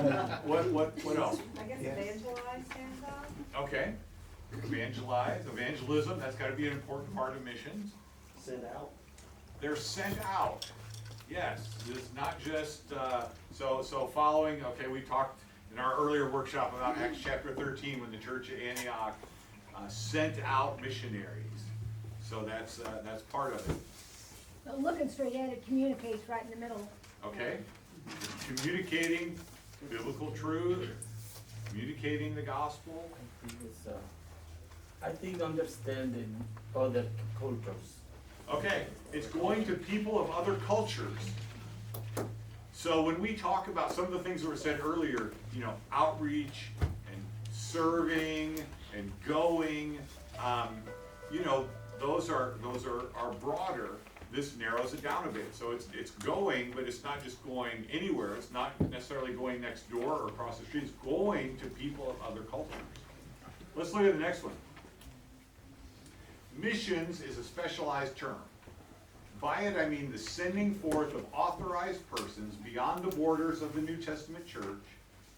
What else? I guess evangelize stands out. Okay, evangelize, evangelism, that's gotta be an important part of missions. Send out. They're sent out. Yes, it's not just, so following, okay, we talked in our earlier workshop about Acts chapter 13 when the church at Antioch sent out missionaries. So that's part of it. So looking straight at it communicates right in the middle. Okay? Communicating biblical truth, communicating the gospel. I think understanding other cultures. Okay, it's going to people of other cultures. So when we talk about some of the things that were said earlier, outreach and serving and going, those are broader. This narrows it down a bit. So it's going, but it's not just going anywhere. It's not necessarily going next door or across the street. It's going to people of other cultures. Let's look at the next one. Missions is a specialized term. By it I mean the sending forth of authorized persons beyond the borders of the New Testament church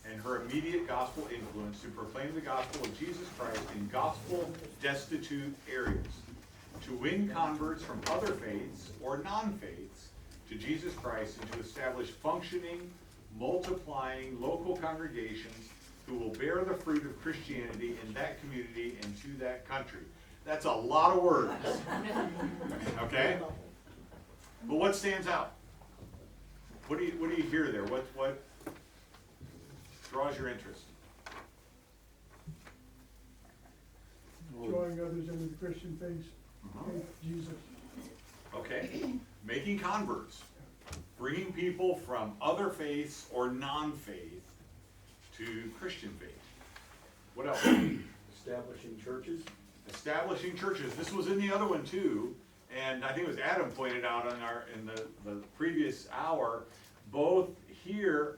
and her immediate gospel influence to proclaim the gospel of Jesus Christ in gospel-destitute areas, to win converts from other faiths or non-faiths to Jesus Christ and to establish functioning, multiplying local congregations who will bear the fruit of Christianity in that community and to that country. That's a lot of words, okay? But what stands out? What do you hear there? What draws your interest? Drawing others into the Christian faith, Jesus. Okay, making converts, bringing people from other faiths or non-faith to Christian faith. What else? Establishing churches. Establishing churches. This was in the other one too, and I think it was Adam pointed out in the previous hour. Both here,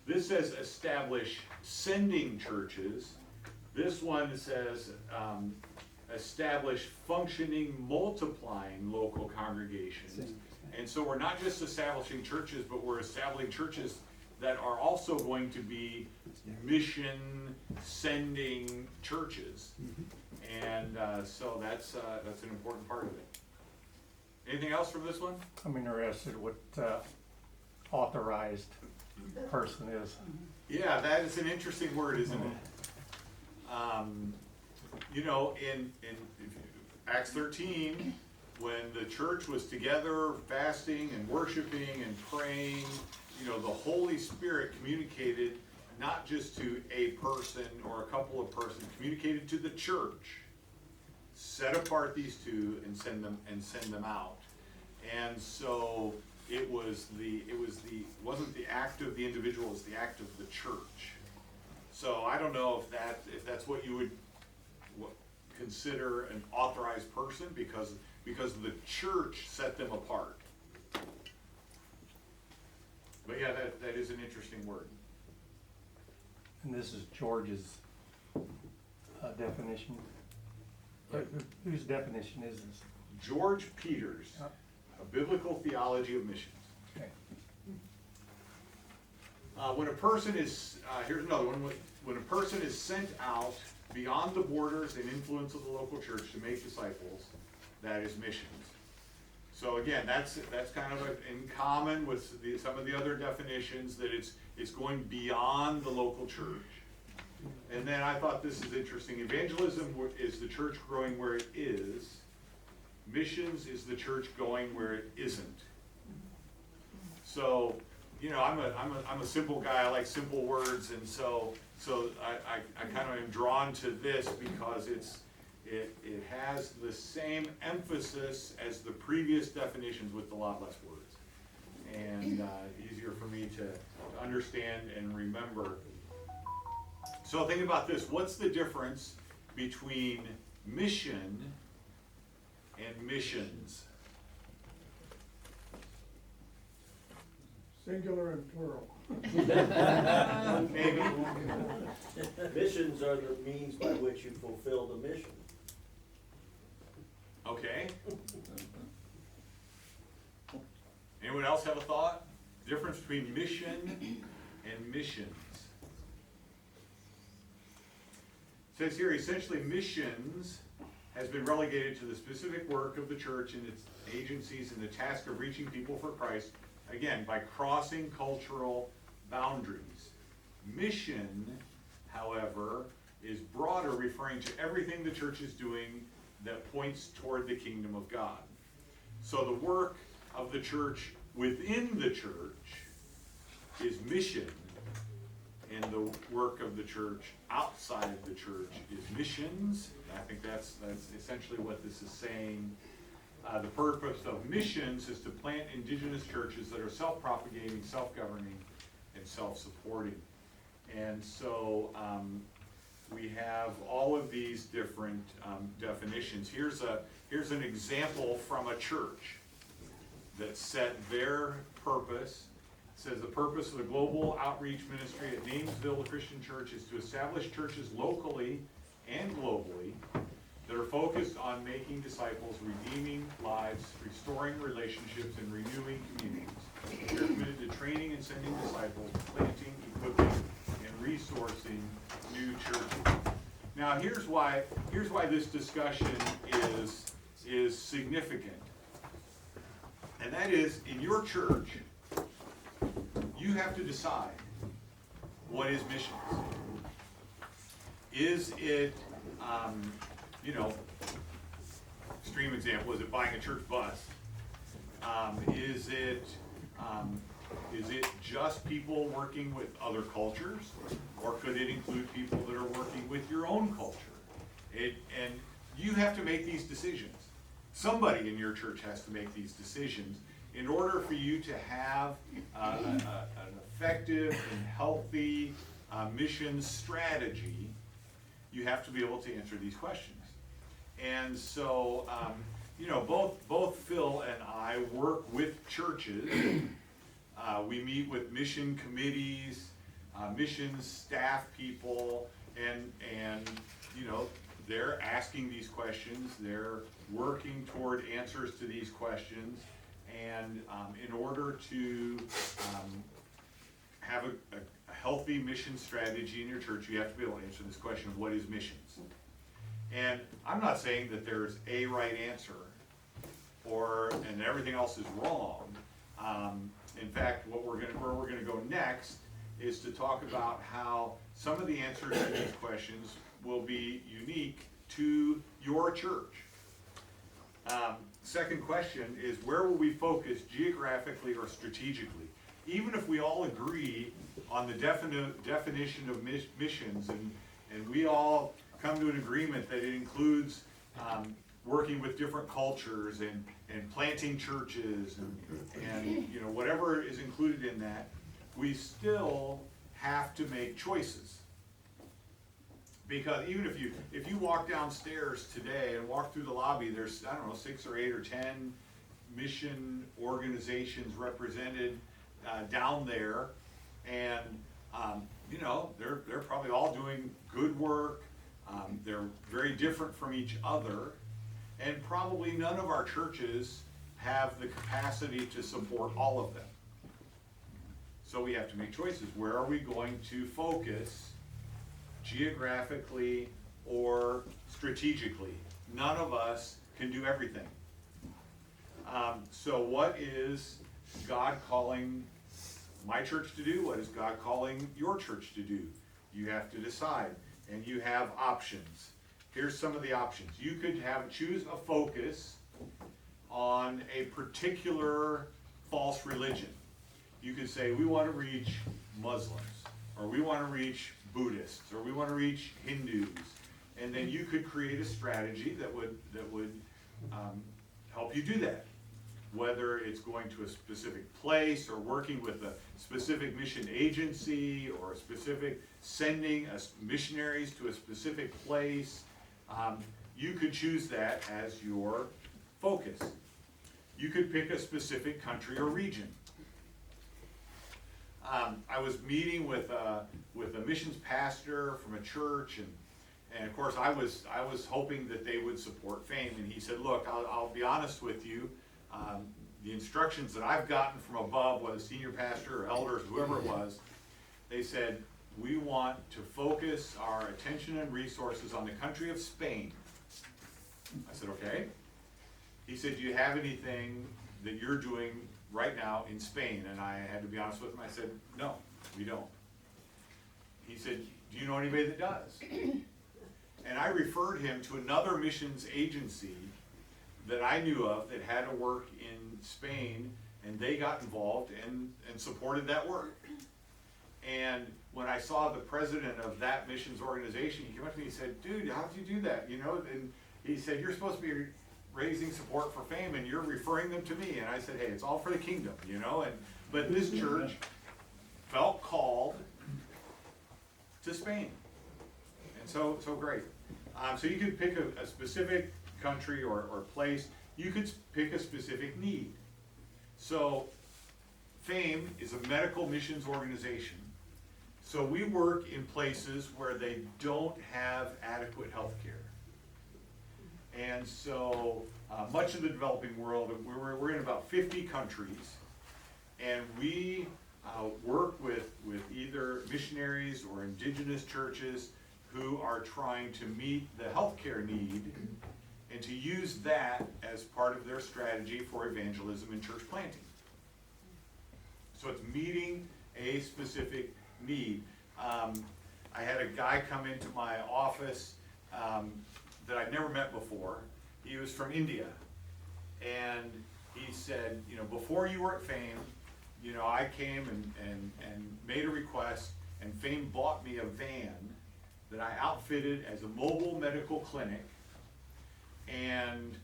this says establish sending churches. This one says establish functioning, multiplying local congregations. And so we're not just establishing churches, but we're establishing churches that are also going to be mission sending churches. And so that's an important part of it. Anything else from this one? I'm interested what authorized person is. Yeah, that is an interesting word, isn't it? In Acts 13, when the church was together fasting and worshiping and praying, the Holy Spirit communicated not just to a person or a couple of persons, communicated to the church. Set apart these two and send them out. And so it wasn't the act of the individual, it was the act of the church. So I don't know if that's what you would consider an authorized person because the church set them apart. But yeah, that is an interesting word. And this is George's definition. Whose definition is this? George Peters, A Biblical Theology of Missions. Okay. When a person is, here's another one, when a person is sent out beyond the borders and influence of the local church to make disciples, that is missions. So again, that's kind of in common with some of the other definitions, that it's going beyond the local church. And then I thought this is interesting. Evangelism is the church growing where it is. Missions is the church going where it isn't. So, I'm a simple guy. I like simple words, and so I kind of am drawn to this because it has the same emphasis as the previous definitions with a lot less words, and easier for me to understand and remember. So think about this. What's the difference between mission and missions? Singular and plural. Maybe. Missions are the means by which you fulfill the mission. Okay. Anyone else have a thought? Difference between mission and missions. It says here, essentially missions has been relegated to the specific work of the church and its agencies and the task of reaching people for Christ, again, by crossing cultural boundaries. Mission, however, is broader, referring to everything the church is doing that points toward the kingdom of God. So the work of the church within the church is mission, and the work of the church outside of the church is missions. I think that's essentially what this is saying. The purpose of missions is to plant indigenous churches that are self-propagating, self-governing, and self-supporting. And so we have all of these different definitions. Here's an example from a church that set their purpose. It says the purpose of the global outreach ministry at Namesville Christian Church is to establish churches locally and globally that are focused on making disciples, redeeming lives, restoring relationships, and renewing communities. They're committed to training and sending disciples, planting, equipping, and resourcing new churches. Now here's why this discussion is significant. And that is, in your church, you have to decide what is missions. Is it, extreme example, is it buying a church bus? Is it just people working with other cultures? Or could it include people that are working with your own culture? And you have to make these decisions. Somebody in your church has to make these decisions in order for you to have an effective and healthy mission strategy. You have to be able to answer these questions. And so, both Phil and I work with churches. We meet with mission committees, missions staff people, and they're asking these questions. They're working toward answers to these questions. And in order to have a healthy mission strategy in your church, you have to be able to answer this question of what is missions. And I'm not saying that there's a right answer and everything else is wrong. In fact, where we're gonna go next is to talk about how some of the answers to these questions will be unique to your church. Second question is, where will we focus geographically or strategically? Even if we all agree on the definition of missions, and we all come to an agreement that it includes working with different cultures and planting churches and whatever is included in that, we still have to make choices. Because even if you walk downstairs today and walk through the lobby, there's, 6 or 8 or 10 mission organizations represented down there, and they're probably all doing good work. They're very different from each other, and probably none of our churches have the capacity to support all of them. So we have to make choices. Where are we going to focus geographically or strategically? None of us can do everything. So what is God calling my church to do? What is God calling your church to do? You have to decide, and you have options. Here's some of the options. You could choose a focus on a particular false religion. You could say, we want to reach Muslims, or we want to reach Buddhists, or we want to reach Hindus, and then you could create a strategy that would help you do that. Whether it's going to a specific place, or working with a specific mission agency, or a specific sending missionaries to a specific place, you could choose that as your focus. You could pick a specific country or region. I was meeting with a missions pastor from a church, and of course I was hoping that they would support FAME, and he said, look, I'll be honest with you, the instructions that I've gotten from above, whether senior pastor or elders, whoever it was, they said, we want to focus our attention and resources on the country of Spain. I said, okay. He said, do you have anything that you're doing right now in Spain? And I had to be honest with him. I said, no, we don't. He said, do you know anybody that does? And I referred him to another missions agency that I knew of that had a work in Spain, and they got involved and supported that work. And when I saw the president of that missions organization, he came up to me and said, dude, how did you do that? You know, and he said, you're supposed to be raising support for fame, and you're referring them to me. And I said, hey, it's all for the kingdom, you know. But this church felt called to Spain. And so great. So you could pick a specific country or place. You could pick a specific need. So FAME is a medical missions organization. So we work in places where they don't have adequate health care. And so much of the developing world, we're in about 50 countries, and we work with either missionaries or indigenous churches who are trying to meet the healthcare need and to use that as part of their strategy for evangelism and church planting. So it's meeting a specific need. I had a guy come into my office that I'd never met before. He was from India, and he said, you know, before you were at FAME, you know, I came and made a request, and FAME bought me a van that I outfitted as a mobile medical clinic, and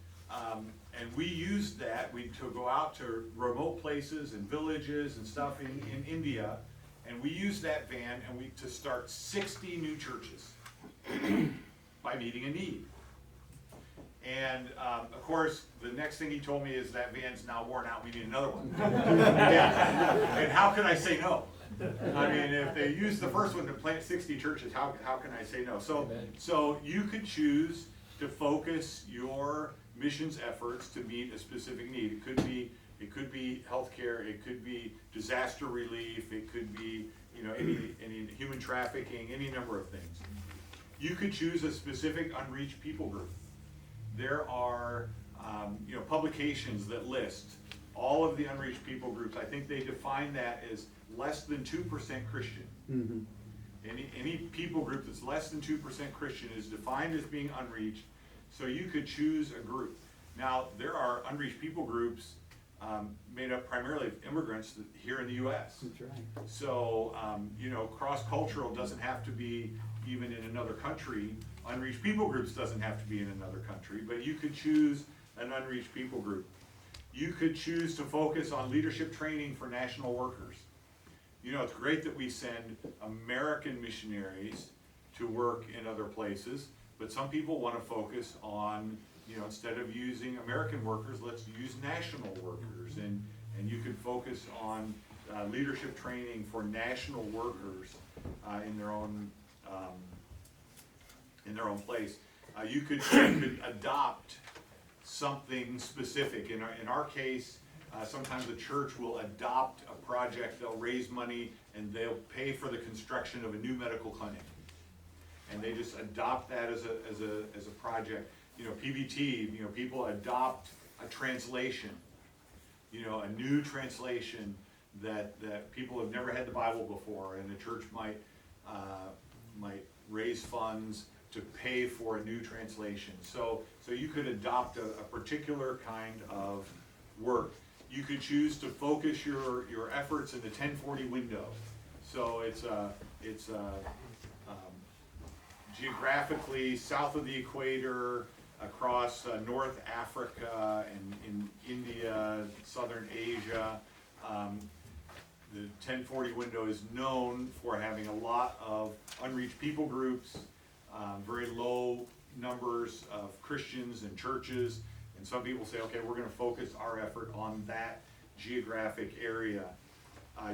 we used that to go out to remote places and villages and stuff in India, and we used that van to start 60 new churches by meeting a need. And of course, the next thing he told me is that van's now worn out, we need another one. And how can I say no? I mean, if they use the first one to plant 60 churches, how can I say no? So you could choose to focus your missions efforts to meet a specific need. It could be healthcare, it could be disaster relief, it could be, you know, any human trafficking, any number of things. You could choose a specific unreached people group. There are you know, publications that list all of the unreached people groups. I think they define that as less than 2% Christian. Mm-hmm. Any people group that's less than 2% Christian is defined as being unreached. So you could choose a group. Now, there are unreached people groups made up primarily of immigrants here in the U.S. That's right. So, you know, cross-cultural doesn't have to be even in another country. Unreached people groups doesn't have to be in another country, but you could choose an unreached people group. You could choose to focus on leadership training for national workers. You know, it's great that we send American missionaries to work in other places, but some people want to focus on, you know, instead of using American workers, let's use national workers. And you could focus on leadership training for national workers in their own place. You could adopt something specific. In our case, sometimes the church will adopt a project. They'll raise money and they'll pay for the construction of a new medical clinic, and they just adopt that as a project. You know, PBT. You know, people adopt a translation. You know, a new translation that people have never had the Bible before, and the church might raise funds to pay for a new translation. So you could adopt a particular kind of work. You could choose to focus your efforts in the 1040 window. So it's geographically south of the equator, across North Africa and in India, Southern Asia. The 1040 window is known for having a lot of unreached people groups, very low numbers of Christians and churches, and some people say, okay, we're going to focus our effort on that geographic area.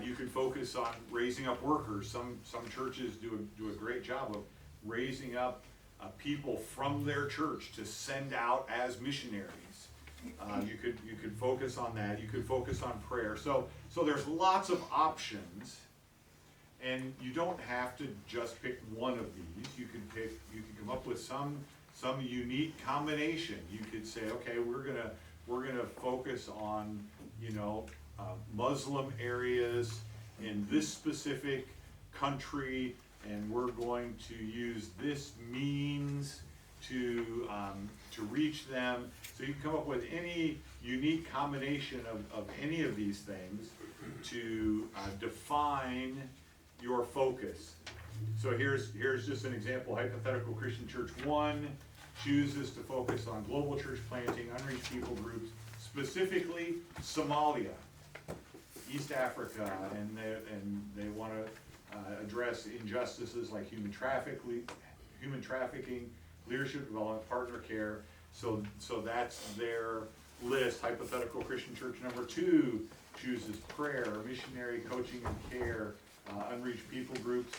You could focus on raising up workers. Some churches do a great job of raising up people from their church to send out as missionaries. You could focus on that. You could focus on prayer. So there's lots of options, and you don't have to just pick one of these. You could come up with some unique combination. You could say, okay, we're gonna focus on, Muslim areas in this specific country, and we're going to use this means to reach them. So you can come up with any unique combination of any of these things to define your focus. So here's just an example. Hypothetical Christian Church 1 chooses to focus on global church planting, unreached people groups, specifically Somalia, East Africa, and they want to address injustices like human trafficking, leadership development, partner care. So that's their list. Hypothetical Christian Church number 2 chooses prayer, missionary, coaching and care, unreached people groups,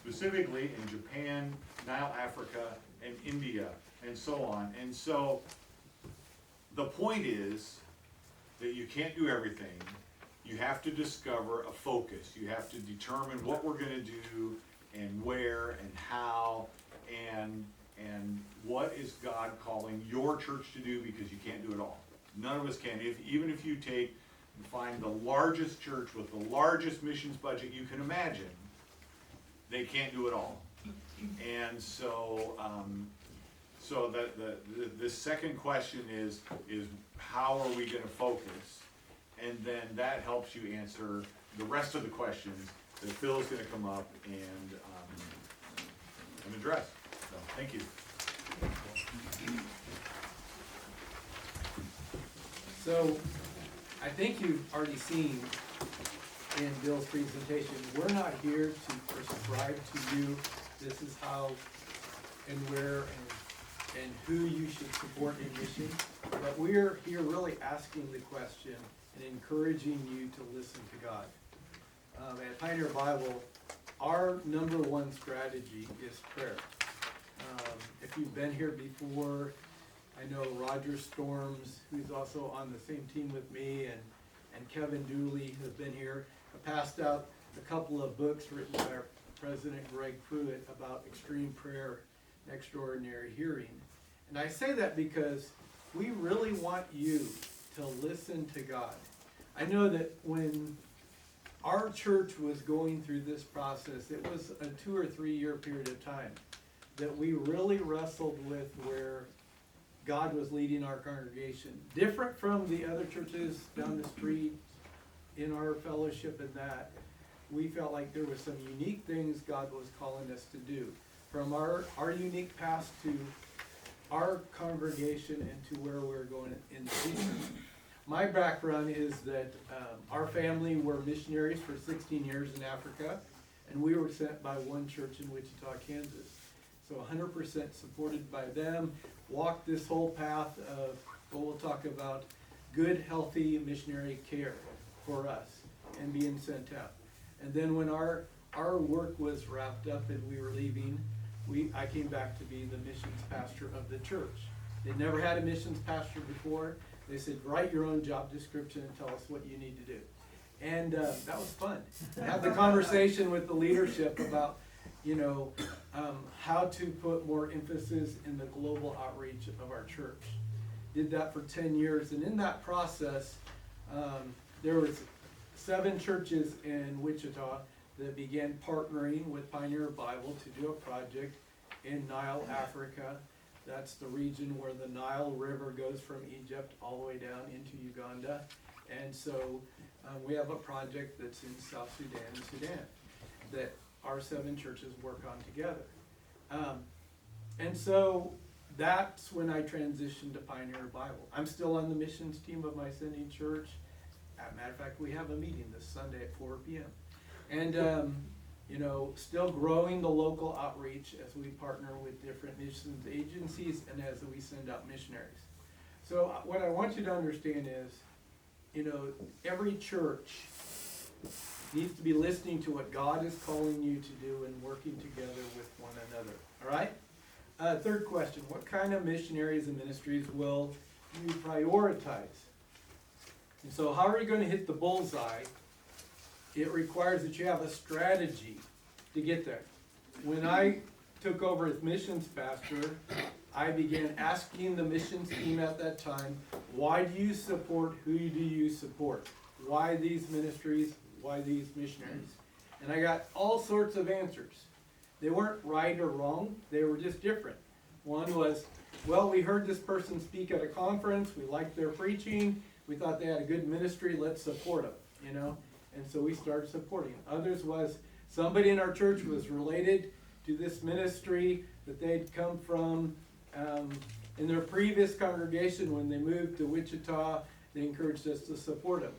specifically in Japan, Nile, Africa, and India, and so on. And so the point is that you can't do everything. You have to discover a focus. You have to determine what we're going to do and where and how and what is God calling your church to do, because you can't do it all. None of us can. Even if you find the largest church with the largest missions budget you can imagine, they can't do it all. And so the second question is how are we going to focus? And then that helps you answer the rest of the questions that Phil's going to come up and address. So, thank you. So, I think you've already seen in Bill's presentation, we're not here to prescribe to you this is how and where and who you should support in mission, but we're here really asking the question and encouraging you to listen to God. At Pioneer Bible, our number one strategy is prayer. If you've been here before, I know Roger Storms, who's also on the same team with me, and Kevin Dooley has been here. I passed out a couple of books written by our President Greg Pruitt about extreme prayer and extraordinary hearing. And I say that because we really want you to listen to God. I know that when our church was going through this process, it was a 2 or 3 year period of time that we really wrestled with where God was leading our congregation. Different from the other churches down the street in our fellowship, and that we felt like there were some unique things God was calling us to do. From our unique past to our congregation and to where we're going in the future. My background is that our family were missionaries for 16 years in Africa, and we were sent by one church in Wichita, Kansas. So 100% supported by them, walked this whole path of what we'll talk about, good, healthy missionary care for us and being sent out. And then when our work was wrapped up and we were leaving, I came back to be the missions pastor of the church. They'd never had a missions pastor before. They said, write your own job description and tell us what you need to do. And that was fun. I had the conversation with the leadership about, how to put more emphasis in the global outreach of our church. Did that for 10 years, and in that process, there was 7 churches in Wichita that began partnering with Pioneer Bible to do a project in Nile, Africa. That's the region where the Nile River goes from Egypt all the way down into Uganda. And so we have a project that's in South Sudan and Sudan that our 7 churches work on together. And so that's when I transitioned to Pioneer Bible. I'm still on the missions team of my sending church. As a matter of fact, we have a meeting this Sunday at 4 p.m. And, still growing the local outreach as we partner with different missions agencies and as we send out missionaries. So what I want you to understand is, every church needs to be listening to what God is calling you to do and working together with one another. All right? Third question, what kind of missionaries and ministries will you prioritize. And so how are you gonna hit the bullseye? It requires that you have a strategy to get there. When I took over as missions pastor, I began asking the missions team at that time, why do you support, who do you support? Why these ministries, why these missionaries? And I got all sorts of answers. They weren't right or wrong, they were just different. One was, well, we heard this person speak at a conference, we liked their preaching, we thought they had a good ministry, let's support them, you know? And so we started supporting. Others was, somebody in our church was related to this ministry that they'd come from in their previous congregation. When they moved to Wichita, they encouraged us to support them.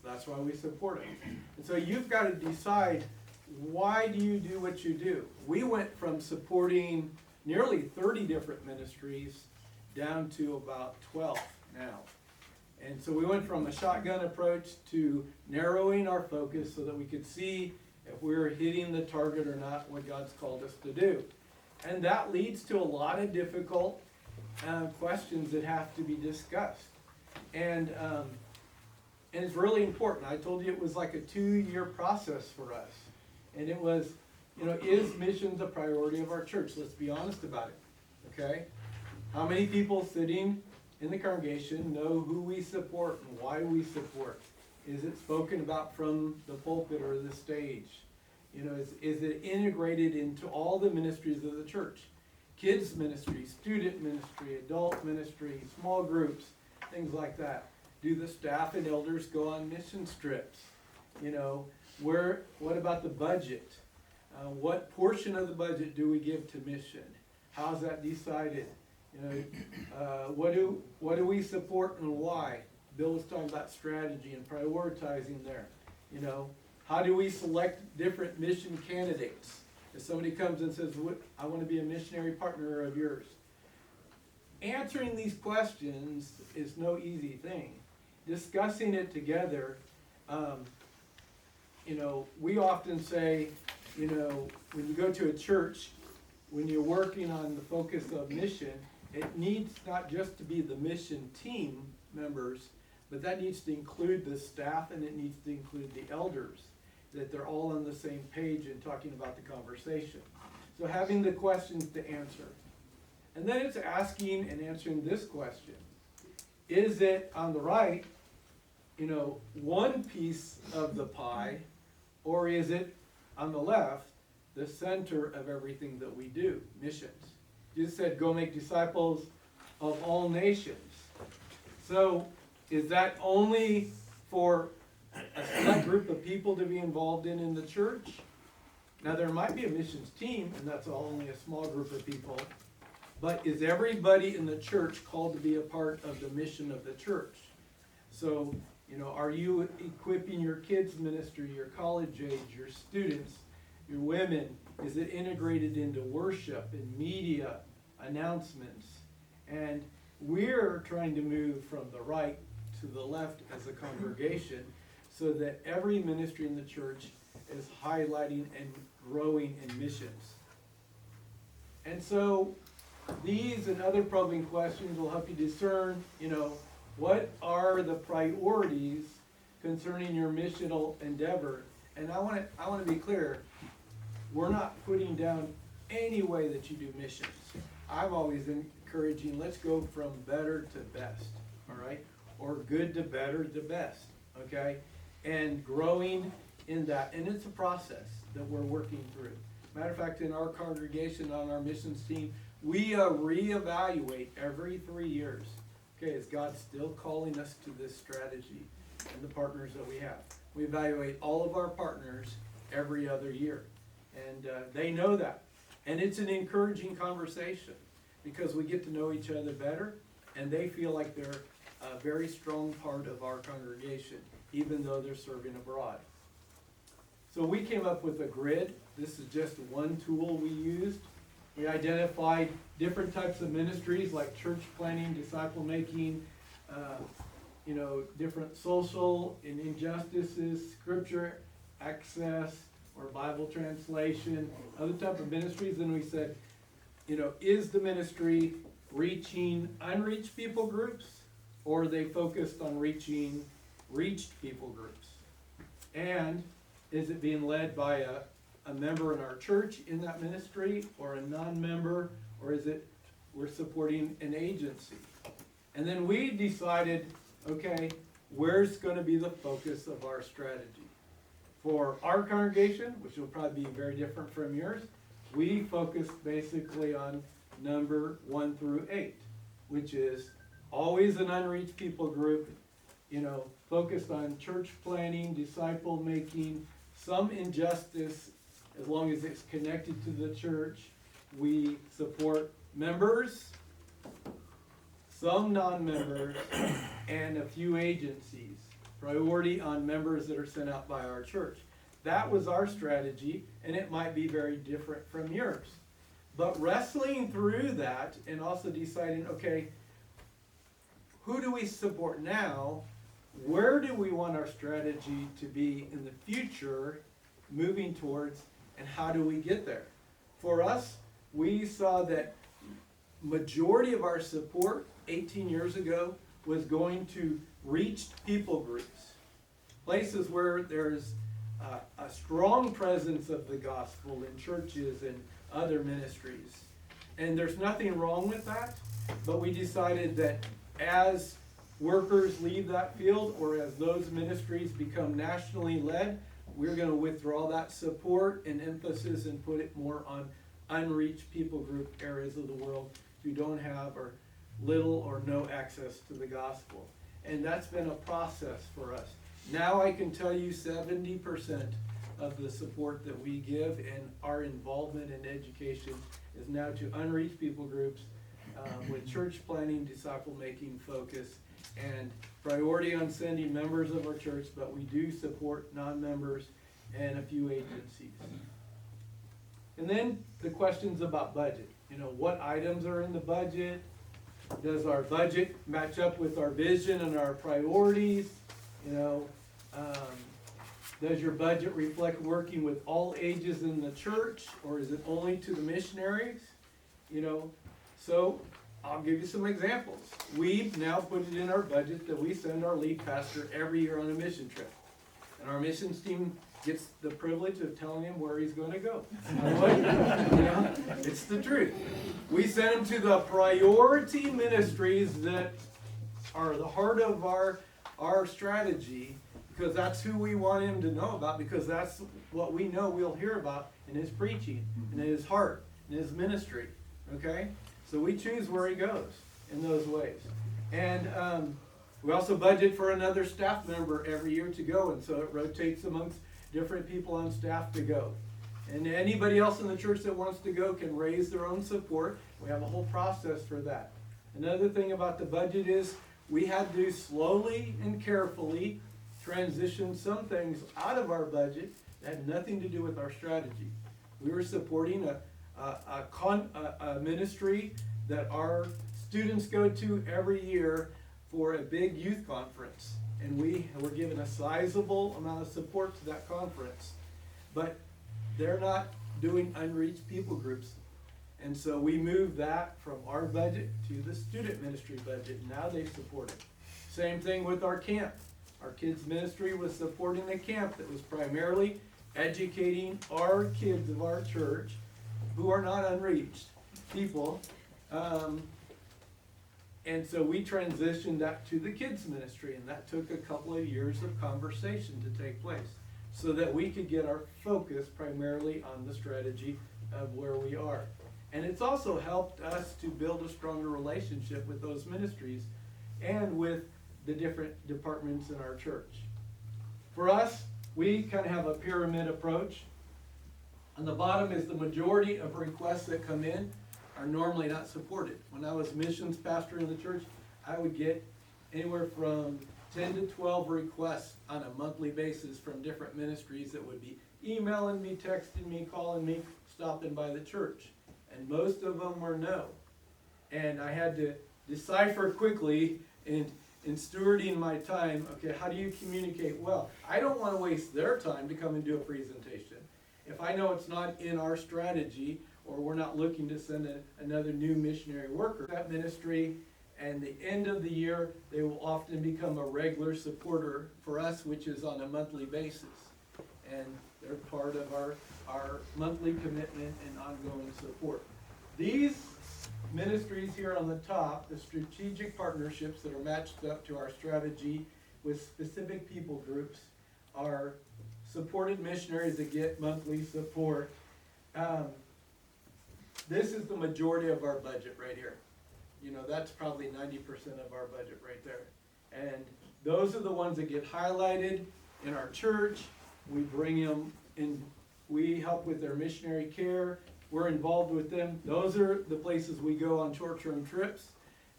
So that's why we support them. And so you've got to decide, why do you do what you do? We went from supporting nearly 30 different ministries down to about 12 now. And so we went from a shotgun approach to narrowing our focus so that we could see if we're hitting the target or not, what God's called us to do. And that leads to a lot of difficult questions that have to be discussed. And it's really important. I told you it was like a 2-year process for us. And it was, you know, is missions a priority of our church? Let's be honest about it, okay? How many people sitting in the congregation know who we support and why we support? Is it spoken about from the pulpit or the stage? You know, is it integrated into all the ministries of the church? Kids ministry, student ministry, adult ministry, small groups, things like that. Do the staff and elders go on mission trips? You know, what about the budget? What portion of the budget do we give to mission? How's that decided? You know, what do we support and why? Bill was talking about strategy and prioritizing there. You know, how do we select different mission candidates? If somebody comes and says, I want to be a missionary partner of yours. Answering these questions is no easy thing. Discussing it together, you know, we often say, you know, when you go to a church, when you're working on the focus of mission, it needs not just to be the mission team members, but that needs to include the staff and it needs to include the elders, that they're all on the same page and talking about the conversation. So having the questions to answer. And then it's asking and answering this question. Is it on the right, you know, one piece of the pie, or is it on the left, the center of everything that we do, missions? Jesus said, go make disciples of all nations. So is that only for a select group of people to be involved in the church? Now there might be a missions team, and that's only a small group of people, but is everybody in the church called to be a part of the mission of the church? So, you know, are you equipping your kids' ministry, your college age, your students, your women? Is it integrated into worship and media, announcements? And we're trying to move from the right to the left as a congregation so that every ministry in the church is highlighting and growing in missions. And so these and other probing questions will help you discern, you know, what are the priorities concerning your missional endeavor. And I want to be clear, we're not putting down any way that you do missions. I'm always encouraging, let's go from better to best, all right? Or good to better to best, okay? And growing in that, and it's a process that we're working through. Matter of fact, in our congregation, on our missions team, we reevaluate every 3 years. Okay, is God still calling us to this strategy and the partners that we have? We evaluate all of our partners every other year. And they know that. And it's an encouraging conversation because we get to know each other better and they feel like they're a very strong part of our congregation, even though they're serving abroad. So we came up with a grid. This is just one tool we used. We identified different types of ministries like church planning, disciple making, you know, different social and injustices, scripture access or Bible translation, other type of ministries. And we said, you know, is the ministry reaching unreached people groups or are they focused on reaching reached people groups? And is it being led by a member in our church in that ministry, or a non-member, or is it we're supporting an agency? And then we decided, okay, where's gonna be the focus of our strategy? For our congregation, which will probably be very different from yours, we focused basically on number 1 through 8, which is always an unreached people group, focused on church planning, disciple making, some injustice, as long as it's connected to the church. We support members, some non-members, and a few agencies. Priority on members that are sent out by our church. That was our strategy, and it might be very different from yours. But wrestling through that and also deciding, okay, who do we support now? Where do we want our strategy to be in the future, moving towards, and how do we get there? For us, we saw that majority of our support 18 years ago was going to reached people groups, places where there's a strong presence of the gospel in churches and other ministries. And there's nothing wrong with that, but we decided that as workers leave that field, or as those ministries become nationally led, we're going to withdraw that support and emphasis and put it more on unreached people group areas of the world who don't have or little or no access to the gospel. And that's been a process for us. Now I can tell you 70% of the support that we give and our involvement in education is now to unreached people groups with church planning, disciple making focus, and priority on sending members of our church, but we do support non-members and a few agencies. And then the questions about budget. What items are in the budget? Does our budget match up with our vision and our priorities? Does your budget reflect working with all ages in the church, or is it only to the missionaries? So I'll give you some examples. We've now put it in our budget that we send our lead pastor every year on a mission trip. And our missions team gets the privilege of telling him where he's going to go. It's the truth. We send him to the priority ministries that are the heart of our strategy, because that's who we want him to know about, because that's what we know we'll hear about in his preaching, in his heart, in his ministry. Okay? So we choose where he goes in those ways. And we also budget for another staff member every year to go, and so it rotates amongst different people on staff to go. And anybody else in the church that wants to go can raise their own support. We have a whole process for that. Another thing about the budget is we had to slowly and carefully transition some things out of our budget that had nothing to do with our strategy. We were supporting a ministry that our students go to every year for a big youth conference. And we were given a sizable amount of support to that conference. But they're not doing unreached people groups. And so we moved that from our budget to the student ministry budget. Now they support it. Same thing with our camp. Our kids ministry was supporting the camp that was primarily educating our kids of our church who are not unreached people. And so we transitioned that to the kids ministry, and that took a couple of years of conversation to take place so that we could get our focus primarily on the strategy of where we are. And it's also helped us to build a stronger relationship with those ministries and with the different departments in our church. For us, we kind of have a pyramid approach. On the bottom is the majority of requests that come in are normally not supported. When I was missions pastor in the church, I would get anywhere from 10 to 12 requests on a monthly basis from different ministries that would be emailing me, texting me, calling me, stopping by the church. And most of them were no. And I had to decipher quickly in stewarding my time, okay, how do you communicate well? I don't want to waste their time to come and do a presentation. If I know it's not in our strategy, or we're not looking to send another new missionary worker, that ministry, And the end of the year, they will often become a regular supporter for us, which is on a monthly basis. And they're part of our monthly commitment and ongoing support. These ministries here on the top, the strategic partnerships that are matched up to our strategy with specific people groups, are supported missionaries that get monthly support. This is the majority of our budget right here. You know, that's probably 90% of our budget right there. And those are the ones that get highlighted in our church. We bring them in, we help with their missionary care. We're involved with them. Those are the places we go on short-term trips.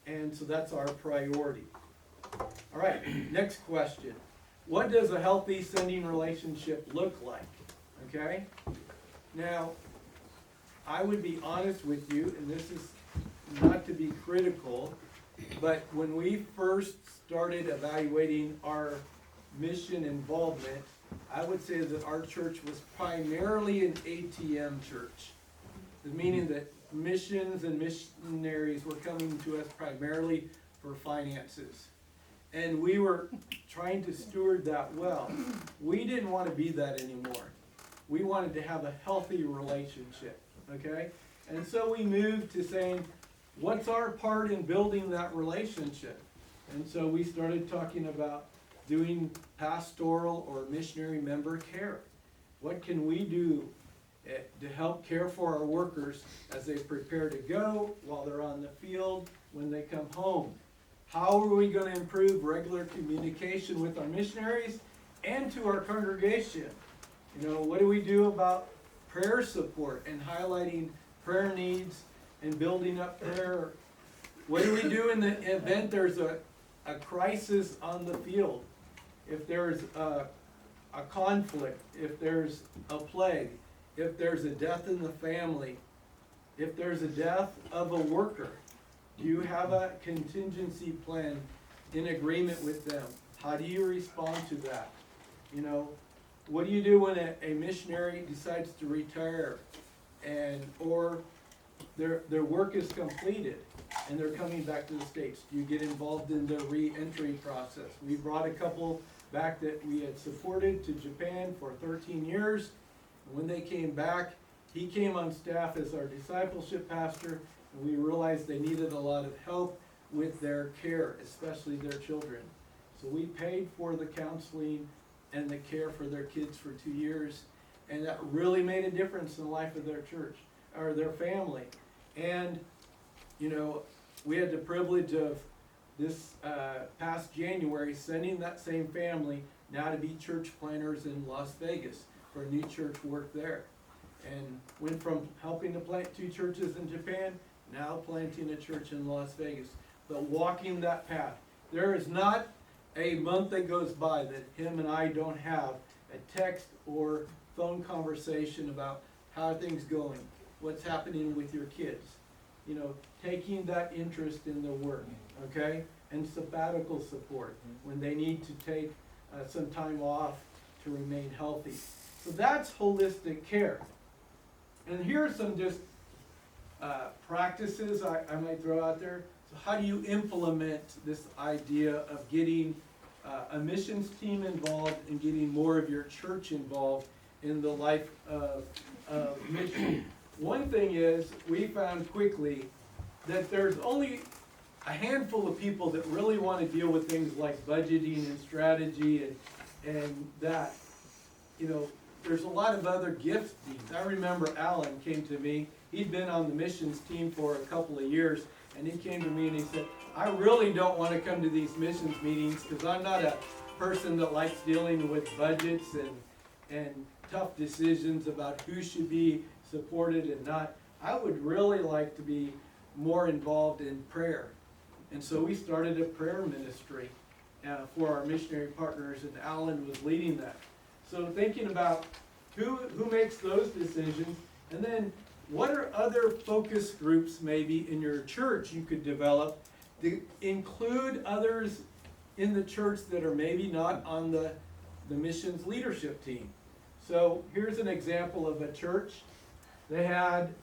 And so that's our priority. All right, next question. What does a healthy sending relationship look like? Okay? Now, I would be honest with you, and this is not to be critical, but when we first started evaluating our mission involvement, I would say that our church was primarily an ATM church. Meaning that missions and missionaries were coming to us primarily for finances. And we were trying to steward that well. We didn't want to be that anymore. We wanted to have a healthy relationship, okay? And so we moved to saying, what's our part in building that relationship? And so we started talking about doing pastoral or missionary member care. What can we do to help care for our workers as they prepare to go, while they're on the field, when they come home? How are we going to improve regular communication with our missionaries and to our congregation? You know, what do we do about prayer support and highlighting prayer needs and building up prayer? What do we do in the event there's a crisis on the field? If there's a conflict, if there's a plague, if there's a death in the family, if there's a death of a worker, do you have a contingency plan in agreement with them? How do you respond to that? You know, what do you do when a missionary decides to retire or their work is completed and they're coming back to the States? Do you get involved in the re-entry process? We brought a couple back that we had supported to Japan for 13 years. And when they came back, he came on staff as our discipleship pastor, and we realized they needed a lot of help with their care, especially their children. So we paid for the counseling and the care for their kids for 2 years, and that really made a difference in the life of their church, or their family. And, you know, we had the privilege of this past January sending that same family now to be church planters in Las Vegas for a new church work there. And went from helping to plant 2 churches in Japan, now planting a church in Las Vegas. But walking that path, there is not a month that goes by that him and I don't have a text or phone conversation about how are things going, what's happening with your kids. You know, taking that interest in the work, okay? And sabbatical support when they need to take some time off to remain healthy. So that's holistic care. And here are some just practices I might throw out there. So how do you implement this idea of getting a missions team involved and getting more of your church involved in the life of mission? One thing is, we found quickly that there's only a handful of people that really want to deal with things like budgeting and strategy and that. You know, there's a lot of other gifts. I remember Alan came to me. He'd been on the missions team for a couple of years, and he came to me and he said, I really don't want to come to these missions meetings because I'm not a person that likes dealing with budgets and tough decisions about who should be supported and not. I would really like to be more involved in prayer. And so we started a prayer ministry for our missionary partners, and Alan was leading that. So thinking about who makes those decisions, and then what are other focus groups maybe in your church you could develop to include others in the church that are maybe not on the missions leadership team. So here's an example of a church. They had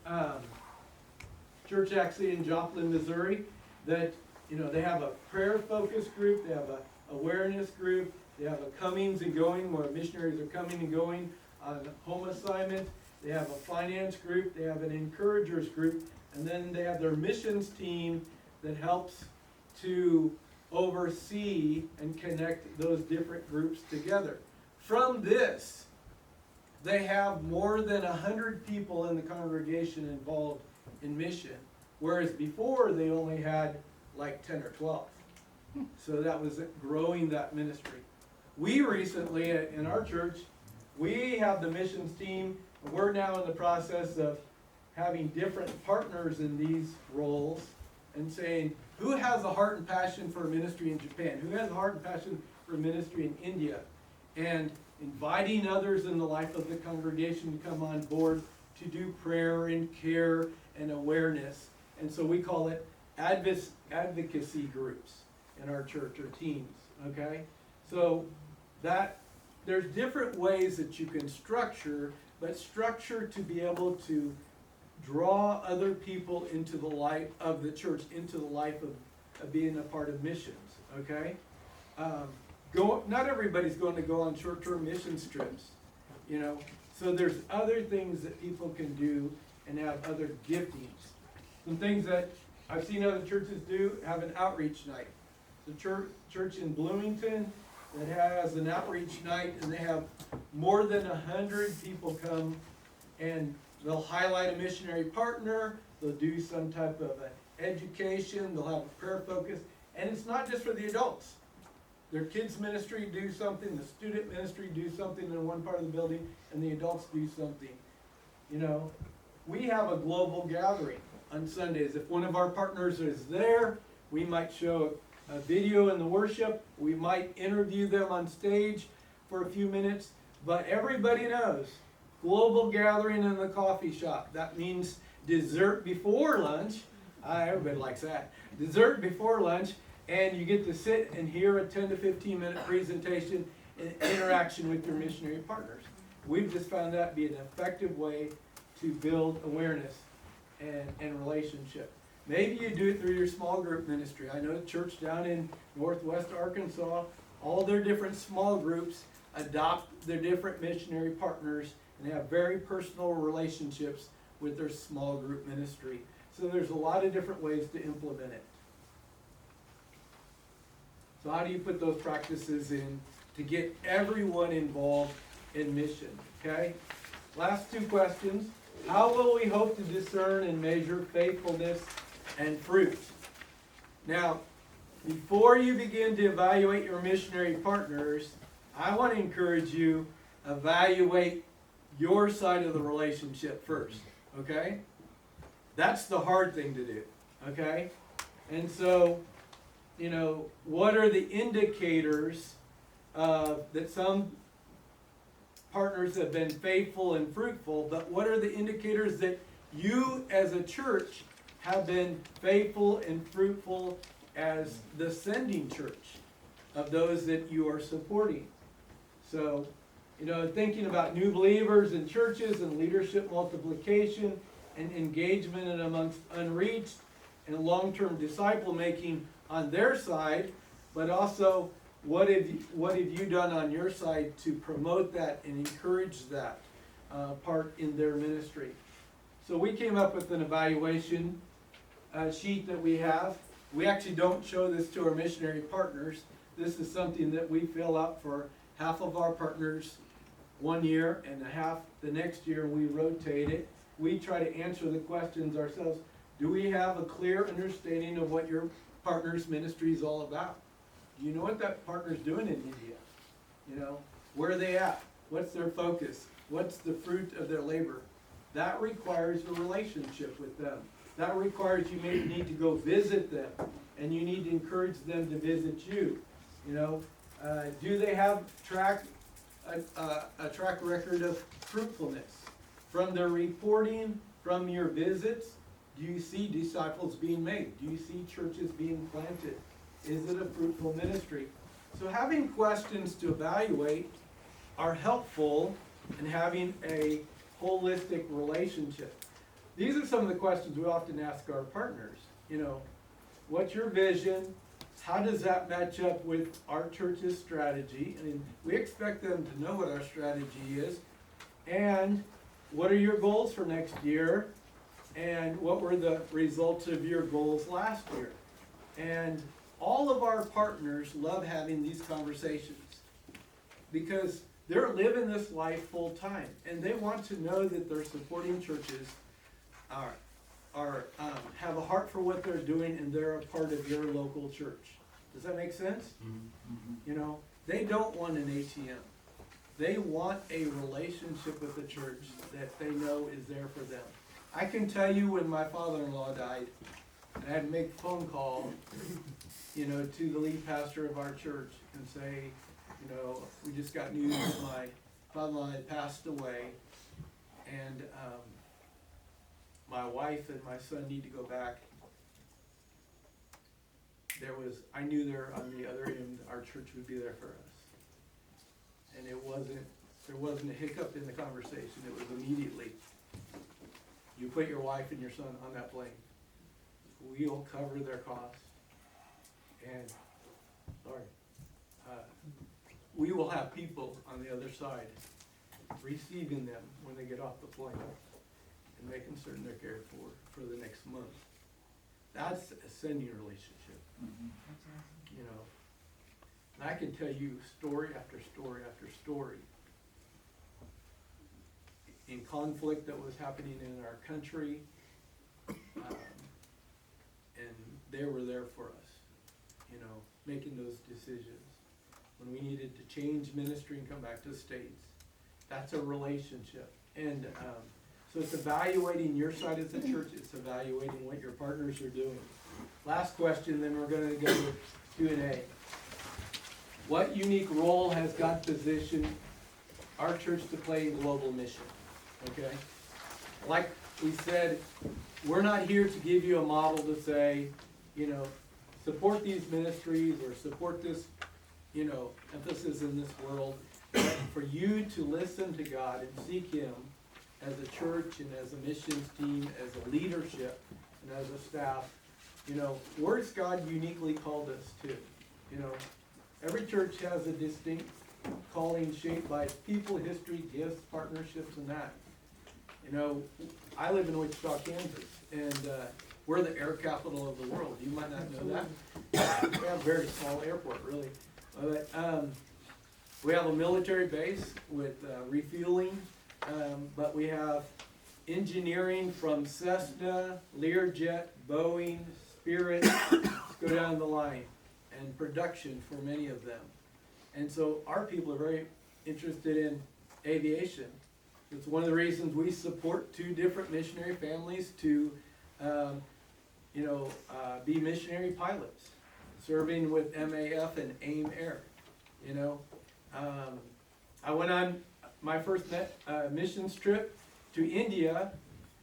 church actually in Joplin, Missouri, that They have a prayer focus group, they have a awareness group, they have a comings and going where missionaries are coming and going on home assignment, they have a finance group, they have an encouragers group, and then they have their missions team that helps to oversee and connect those different groups together. From this, they have more than 100 people in the congregation involved in mission, whereas before they only had like 10 or 12. So that was growing that ministry. We recently, in our church, we have the missions team, and we're now in the process of having different partners in these roles and saying, who has a heart and passion for ministry in Japan? Who has a heart and passion for ministry in India? And inviting others in the life of the congregation to come on board to do prayer and care and awareness. And so we call it advocacy groups in our church, or teams, okay? So that there's different ways that you can structure, but structure to be able to draw other people into the life of the church, into the life of being a part of missions, okay? Not everybody's going to go on short-term mission trips, so there's other things that people can do and have other giftings. Some things that I've seen other churches do, have an outreach night. The church in Bloomington that has an outreach night, and they have more than 100 people come, and they'll highlight a missionary partner, they'll do some type of an education, they'll have a prayer focus, and it's not just for the adults. Their kids ministry do something, the student ministry do something in one part of the building, and the adults do something. We have a global gathering on Sundays. If one of our partners is there, we might show a video in the worship, we might interview them on stage for a few minutes, but everybody knows, global gathering in the coffee shop. That means dessert before lunch. Everybody likes that. Dessert before lunch, and you get to sit and hear a 10 to 15 minute presentation and interaction with your missionary partners. We've just found that to be an effective way to build awareness and relationship. Maybe you do it through your small group ministry. I know a church down in Northwest Arkansas, all their different small groups adopt their different missionary partners and have very personal relationships with their small group ministry. So there's a lot of different ways to implement it. So how do you put those practices in to get everyone involved in mission? Okay? Last two questions. How will we hope to discern and measure faithfulness and fruit? Now, before you begin to evaluate your missionary partners, I want to encourage you, evaluate your side of the relationship first, okay? That's the hard thing to do, okay? And so, what are the indicators that some partners have been faithful and fruitful, but what are the indicators that you as a church have been faithful and fruitful as the sending church of those that you are supporting? So, thinking about new believers in churches and leadership multiplication and engagement and amongst unreached and long-term disciple making on their side, but also what have you done on your side to promote that and encourage that part in their ministry? So we came up with an evaluation sheet that we have. We actually don't show this to our missionary partners. This is something that we fill out for half of our partners 1 year and half the next year. We rotate it. We try to answer the questions ourselves. Do we have a clear understanding of what your partner's ministry is all about? Do you know what that partner's doing in India? Where are they at? What's their focus? What's the fruit of their labor? That requires a relationship with them. That requires you may need to go visit them, and you need to encourage them to visit you. Do they have a track record of fruitfulness? From their reporting, from your visits, do you see disciples being made? Do you see churches being planted? Is it a fruitful ministry? So having questions to evaluate are helpful in having a holistic relationship. These are some of the questions we often ask our partners. what's your vision? How does that match up with our church's strategy? I mean, we expect them to know what our strategy is. And what are your goals for next year? And what were the results of your goals last year? And all of our partners love having these conversations because they're living this life full time, and they want to know that their supporting churches have a heart for what they're doing, and they're a part of your local church. Does that make sense? You know, they don't want an ATM. They want a relationship with the church that they know is there for them. I can tell you when my father-in-law died, and I had to make a phone call, you know, to the lead pastor of our church and say, you know, we just got news that my father-in-law had passed away, and my wife and my son need to go back. I knew there on the other end, our church would be there for us. And there wasn't a hiccup in the conversation. It was immediately, you put your wife and your son on that plane. We'll cover their costs. And, we will have people on the other side receiving them when they get off the plane and making certain they're cared for the next month. That's a sending relationship. You know, and I can tell you story after story after story in conflict that was happening in our country, and they were there for us, you know, making those decisions. When we needed to change ministry and come back to the States, that's a relationship. And so it's evaluating your side as a church, it's evaluating what your partners are doing. Last question, then we're going to go to Q&A. What unique role has God positioned our church to play in global mission? Okay? Like we said, we're not here to give you a model to say, you know, support these ministries or support this, you know, emphasis in this world. But for you to listen to God and seek Him as a church and as a missions team, as a leadership and as a staff, you know, where's God uniquely called us to? You know, every church has a distinct calling shaped by its people, history, gifts, partnerships, and that. You know, I live in Wichita, Kansas, and we're the air capital of the world. You might not know that. We have a very small airport, really. But we have a military base with refueling, but we have engineering from Cessna, Learjet, Boeing, Spirit, go down the line, and production for many of them. And so our people are very interested in aviation. It's one of the reasons we support 2 different missionary families to, be missionary pilots, serving with MAF and AIM Air. You know, I went on my first missions trip to India.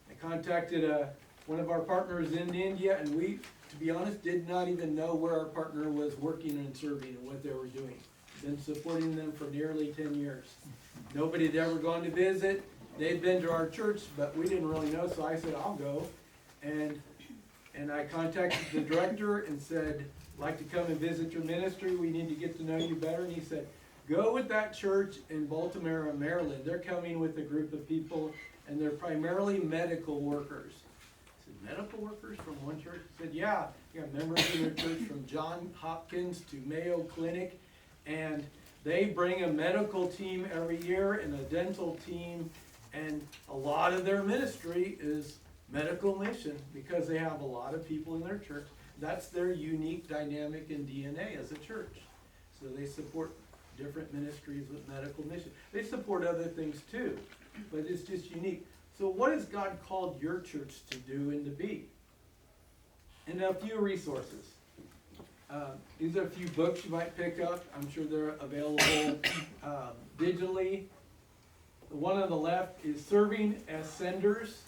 I contacted one of our partners in India, and we, to be honest, did not even know where our partner was working and serving and what they were doing. Been supporting them for nearly 10 years. Nobody had ever gone to visit. They'd been to our church, but we didn't really know, so I said, I'll go. And I contacted the director and said, I'd like to come and visit your ministry. We need to get to know you better. And he said, go with that church in Baltimore, Maryland. They're coming with a group of people, and they're primarily medical workers. I said, medical workers from one church? He said, yeah. You got members in their church from Johns Hopkins to Mayo Clinic, and they bring a medical team every year and a dental team, and a lot of their ministry is medical mission because they have a lot of people in their church. That's their unique dynamic and DNA as a church. So they support different ministries with medical mission. They support other things too, but it's just unique. So what has God called your church to do and to be? And a few resources. These are a few books you might pick up. I'm sure they're available digitally. The one on the left is Serving as Senders.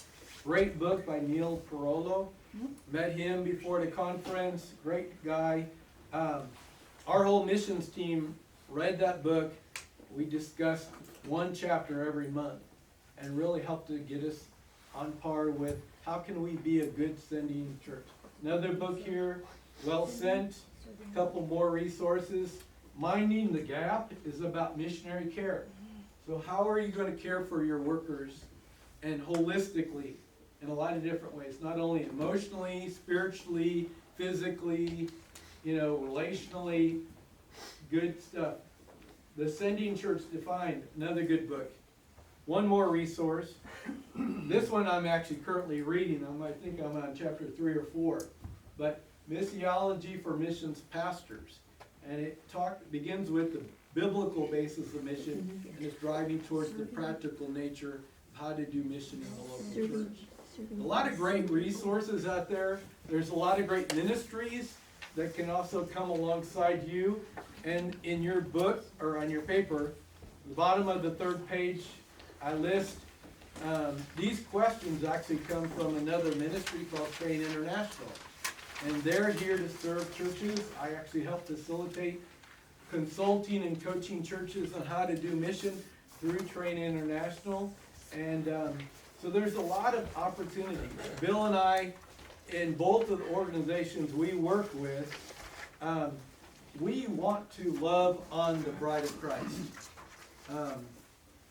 Great book by Neil Parolo. Met him before the conference. Great guy. Our whole missions team read that book. We discussed one chapter every month and really helped to get us on par with how can we be a good sending church. Another book here well sent. Couple more resources. Minding the Gap is about missionary care. So how are you gonna care for your workers and holistically in a lot of different ways, not only emotionally, spiritually, physically, relationally, good stuff. The Sending Church Defined, another good book. One more resource. This one I'm actually currently reading. I think I'm on chapter 3 or 4. But Missiology for Missions Pastors. And it begins with the biblical basis of mission and is driving towards the practical nature of how to do mission in the local church. A lot of great resources out there. There's a lot of great ministries that can also come alongside you. And in your book, or on your paper, the bottom of the 3rd page, I list these questions actually come from another ministry called Train International. And they're here to serve churches. I actually help facilitate consulting and coaching churches on how to do mission through Train International. And so there's a lot of opportunity. Bill and I, in both of the organizations we work with, we want to love on the bride of Christ.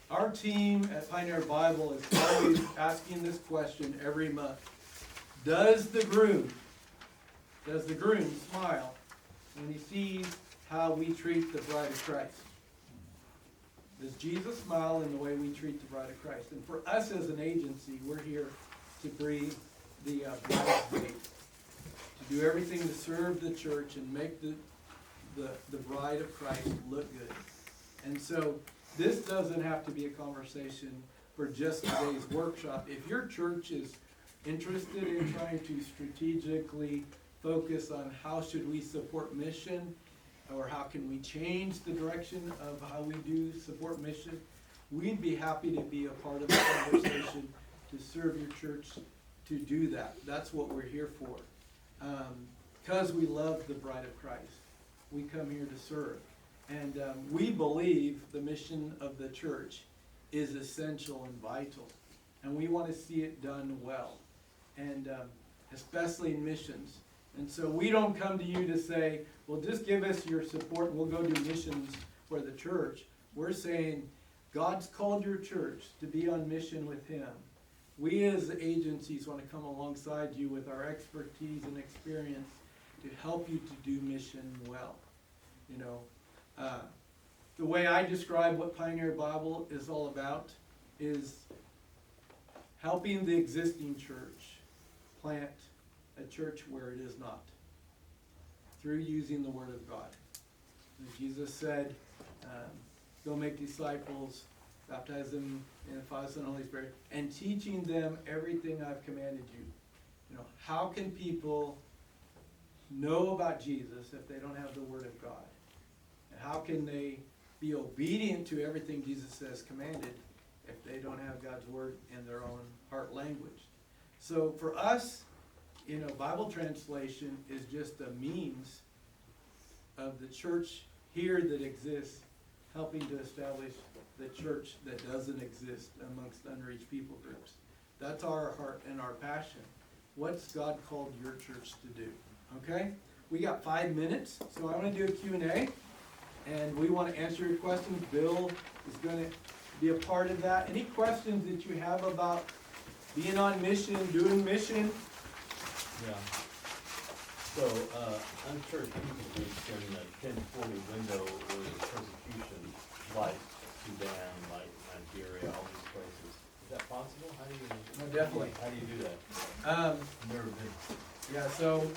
Our team at Pioneer Bible is always asking this question every month. Does the groom smile when he sees how we treat the bride of Christ? Does Jesus smile in the way we treat the bride of Christ? And for us as an agency, we're here to bring the bridesmaid, to do everything to serve the church and make the bride of Christ look good. And so this doesn't have to be a conversation for just today's workshop. If your church is interested in trying to strategically focus on how should we support mission, or how can we change the direction of how we do support mission, we'd be happy to be a part of the conversation to serve your church to do that. That's what we're here for. Because we love the bride of Christ, we come here to serve. And we believe the mission of the church is essential and vital. And we want to see it done well, and especially in missions. And so we don't come to you to say, well, just give us your support and we'll go do missions for the church. We're saying, God's called your church to be on mission with Him. We as agencies want to come alongside you with our expertise and experience to help you to do mission well. The way I describe what Pioneer Bible is all about is helping the existing church plant a church where it is not, through using the Word of God. And Jesus said, go make disciples, baptize them in the Father, Son, and Holy Spirit, and teaching them everything I've commanded you. How can people know about Jesus if they don't have the Word of God? And how can they be obedient to everything Jesus has commanded if they don't have God's Word in their own heart language? So for us, Bible translation is just a means of the church here that exists, helping to establish the church that doesn't exist amongst unreached people groups. That's our heart and our passion. What's God called your church to do? Okay? We got 5 minutes, so I want to do a Q&A, and we want to answer your questions. Bill is going to be a part of that. Any questions that you have about being on mission, doing mission? Yeah. So, unchurched people groups in the 1040 window were the persecution, like Sudan, like Nigeria, all these places. Is that possible? How do you? No, definitely. How do you do that? Never been. Yeah, so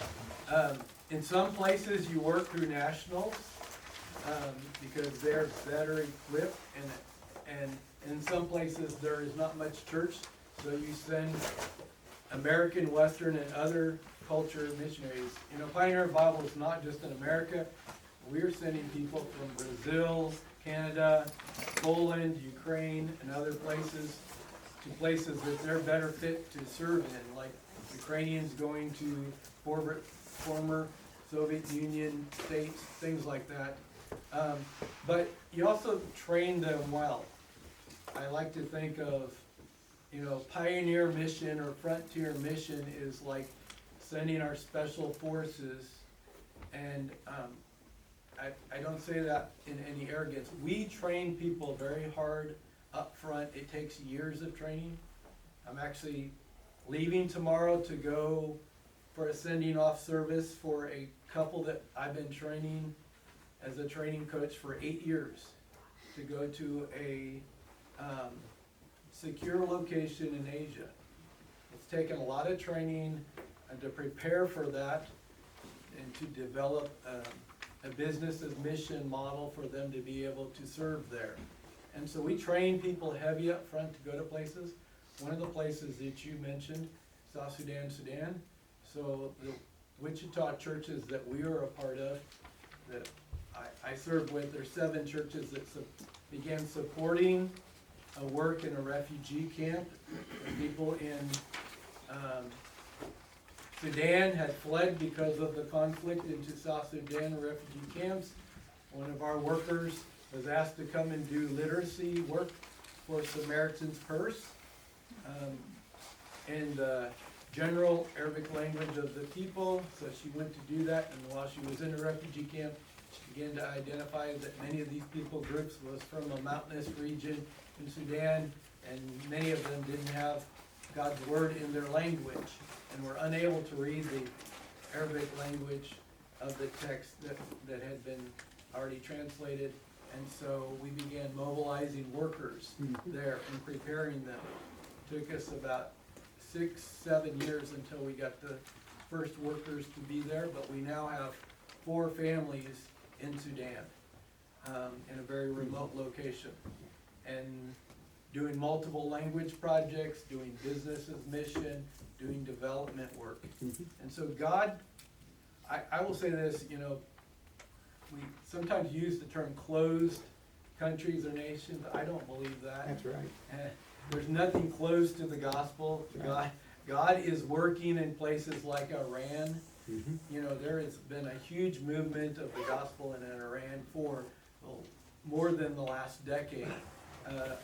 in some places you work through nationals because they're better equipped, and in some places there is not much church, so you send American, Western, and other culture missionaries. Pioneer Bible is not just in America. We're sending people from Brazil, Canada, Poland, Ukraine, and other places to places that they're better fit to serve in, like Ukrainians going to former Soviet Union states, things like that. But you also train them well. I like to think of pioneer mission or frontier mission is like sending our special forces And, I don't say that in any arrogance. We train people very hard up front. It takes years of training. I'm actually leaving tomorrow to go for a sending off service for a couple that I've been training as a training coach for 8 years, to go to a secure location in Asia. It's taken a lot of training and to prepare for that and to develop a business as mission model for them to be able to serve there. And so we train people heavy up front to go to places. One of the places that you mentioned, South Sudan, Sudan. So the Wichita churches that we are a part of, that I serve with, there's 7 churches that began supporting a work in a refugee camp. The people in Sudan had fled because of the conflict into South Sudan refugee camps. One of our workers was asked to come and do literacy work for Samaritan's Purse, in the general Arabic language of the people. So she went to do that, and while she was in a refugee camp, she began to identify that many of these people groups was from a mountainous region in Sudan, and many of them didn't have God's word in their language and were unable to read the Arabic language of the text that had been already translated. And so we began mobilizing workers there and preparing them. Took us about 6-7 years until we got the first workers to be there, but we now have 4 families in Sudan, in a very remote location. And doing multiple language projects, doing business as mission, doing development work. And so God, I will say this, you know, we sometimes use the term closed countries or nations. I don't believe that. That's right. There's nothing closed to the gospel. God is working in places like Iran. You know, there has been a huge movement of the gospel in Iran for more than the last decade,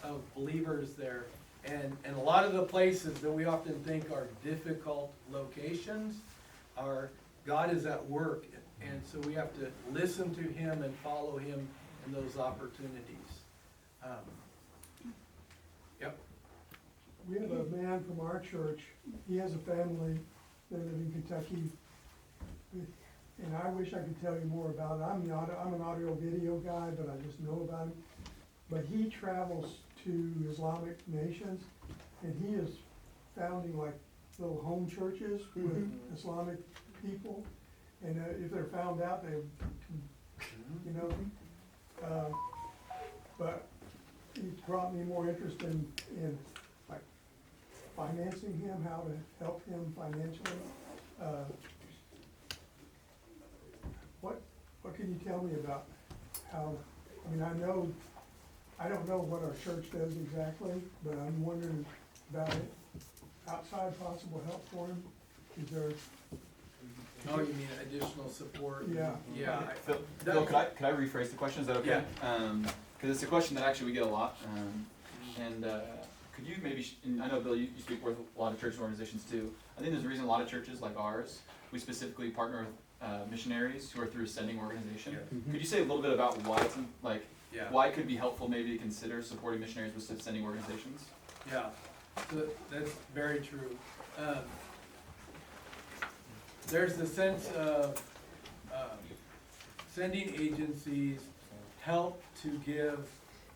of believers there. And a lot of the places that we often think are difficult locations God is at work. And so we have to listen to Him and follow Him in those opportunities. Yep. We have a man from our church, he has a family, they live in Kentucky. And I wish I could tell you more about it. I'm an audio video guy, but I just know about him. But he travels to Islamic nations, and he is founding like little home churches with Islamic people. And if they're found out, they, you know, but he's brought me more interest in like financing him, how to help him financially. What can you tell me about how, I mean, I don't know what our church does exactly, but I'm wondering about it. Outside possible help for him? Is there? Oh, you mean additional support? Yeah. Yeah. Phil, could I rephrase the question? Is that okay? Yeah. Because it's a question that actually we get a lot. Could you maybe, and I know, Bill, you speak with a lot of church organizations too. I think there's a reason a lot of churches like ours, we specifically partner with missionaries who are through a sending organization. Yeah. Could you say a little bit about why it's Yeah. why it could be helpful maybe to consider supporting missionaries with sending organizations? Yeah, so that's very true. There's the sense of sending agencies help to give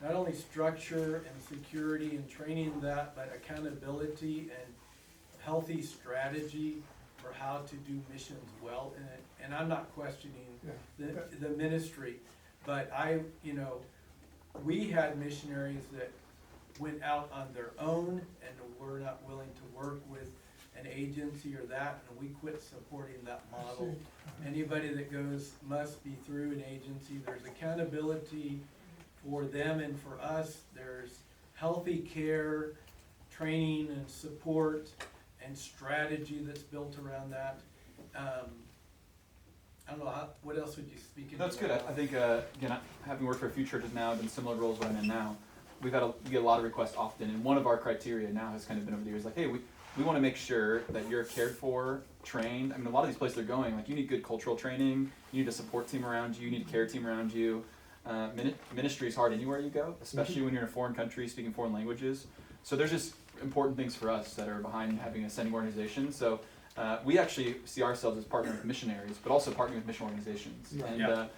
not only structure and security and training that, but accountability and healthy strategy for how to do missions well. And I'm not questioning the ministry, but we had missionaries that went out on their own and were not willing to work with an agency or that, and we quit supporting that model. Anybody that goes must be through an agency. There's accountability for them and for us. There's healthy care, training and support and strategy that's built around that. I don't know, what else would you speak into? That's good. I think, again, having worked for a few churches now, in similar roles what I'm in now, we get a lot of requests often, and one of our criteria now has kind of been over the years, like, hey, we want to make sure that you're cared for, trained. I mean, a lot of these places they're going, like you need good cultural training, you need a support team around you, you need a care team around you. Ministry is hard anywhere you go, especially when you're in a foreign country speaking foreign languages. So there's just important things for us that are behind having a sending organization. So we actually see ourselves as partnering with missionaries, but also partnering with mission organizations. Yeah. And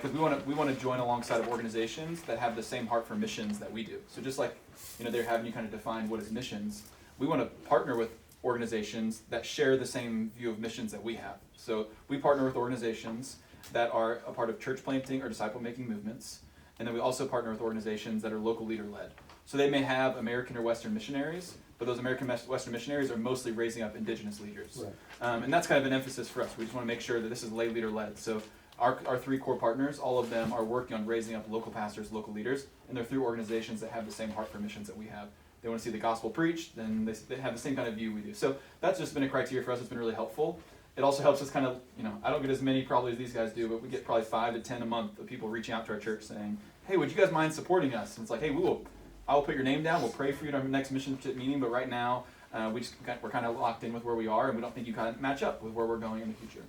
because we want to join alongside of organizations that have the same heart for missions that we do. So just like they're having you kind of define what is missions, we want to partner with organizations that share the same view of missions that we have. So we partner with organizations that are a part of church planting or disciple making movements, and then we also partner with organizations that are local leader led. So they may have American or Western missionaries, but those American Western missionaries are mostly raising up indigenous leaders. Right. And that's kind of an emphasis for us. We just want to make sure that this is lay leader led. So our 3 core partners, all of them are working on raising up local pastors, local leaders, and they're through organizations that have the same heart for missions that we have. They want to see the gospel preached, then they have the same kind of view we do. So that's just been a criteria for us. It's been really helpful. It also helps us kind of, I don't get as many probably as these guys do, but we get probably 5 to 10 a month of people reaching out to our church saying, hey, would you guys mind supporting us? And it's like, hey, I will put your name down. We'll pray for you at our next mission meeting, but right now we're kind of locked in with where we are, and we don't think you kind of match up with where we're going in the future.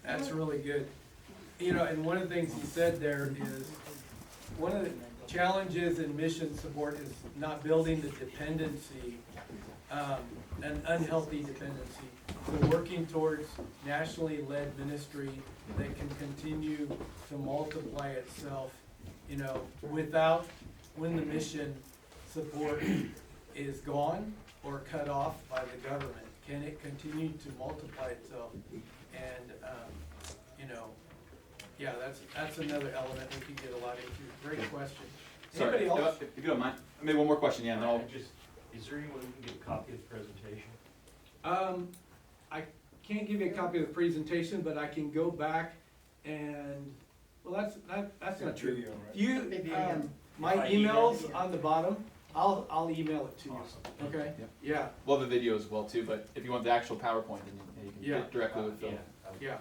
That's really good. And one of the things he said there is, one of the challenges in mission support is not building the dependency, an unhealthy dependency. So working towards nationally led ministry that can continue to multiply itself, without, when the mission support is gone or cut off by the government, can it continue to multiply itself? And, that's another element we could get a lot into. Great question. Sorry, Anybody else? if you don't mind, maybe one more question, yeah, and then I'll... Is there anyone who can get a copy of the presentation? I can't give you a copy of the presentation, but I can go back and, well, that's not true. Video, right? You, my email's on the bottom. I'll email it to you. Awesome. Okay? Yep. Yeah, We'll have a video as well too, but if you want the actual PowerPoint, then you can Yeah. get directly with Phil. yeah.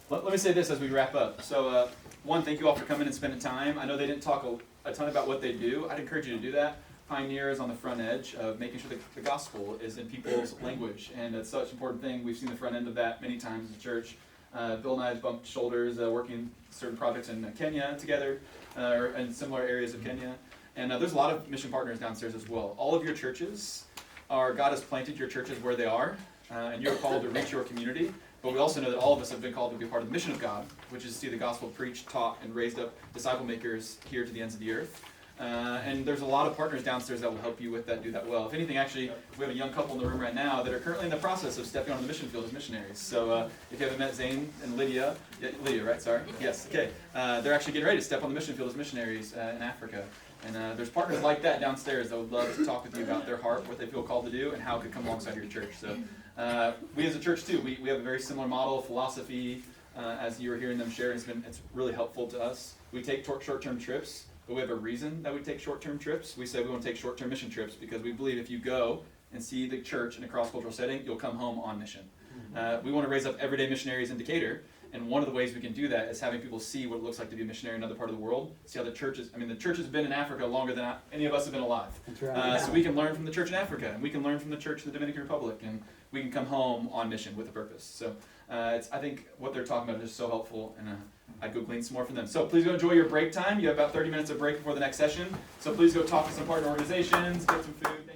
Let me say this as we wrap up. So, one, thank you all for coming and spending time. I know they didn't talk a ton about what they do. I'd encourage you to do that. Pioneers on the front edge of making sure the gospel is in people's language, and it's such an important thing. We've seen the front end of that many times in church. Bill and I have bumped shoulders working certain projects in Kenya together, or in similar areas of Kenya. And there's a lot of mission partners downstairs as well. All of your churches God has planted your churches where they are, and you're called to reach your community. But we also know that all of us have been called to be part of the mission of God, which is to see the gospel preached, taught, and raised up disciple makers here to the ends of the earth. And there's a lot of partners downstairs that will help you with that, do that well. If anything, actually, we have a young couple in the room right now that are currently in the process of stepping on the mission field as missionaries. So if you haven't met Zane and Lydia, right, sorry? Yes, okay. They're actually getting ready to step on the mission field as missionaries in Africa. And there's partners like that downstairs that would love to talk with you about their heart, what they feel called to do, and how it could come alongside your church. So we as a church too, we have a very similar model, philosophy, as you were hearing them share. It's really helpful to us. We take short-term trips, but we have a reason that we take short-term trips. We say we want to take short-term mission trips because we believe if you go and see the church in a cross-cultural setting, you'll come home on mission. We want to raise up everyday missionaries in Decatur. And one of the ways we can do that is having people see what it looks like to be a missionary in another part of the world. See how the church has been in Africa longer than any of us have been alive. That's right. So we can learn from the church in Africa, and we can learn from the church in the Dominican Republic, and we can come home on mission with a purpose. So I think what they're talking about is so helpful, and I'd go glean some more from them. So please go enjoy your break time. You have about 30 minutes of break before the next session. So please go talk to some partner organizations, get some food.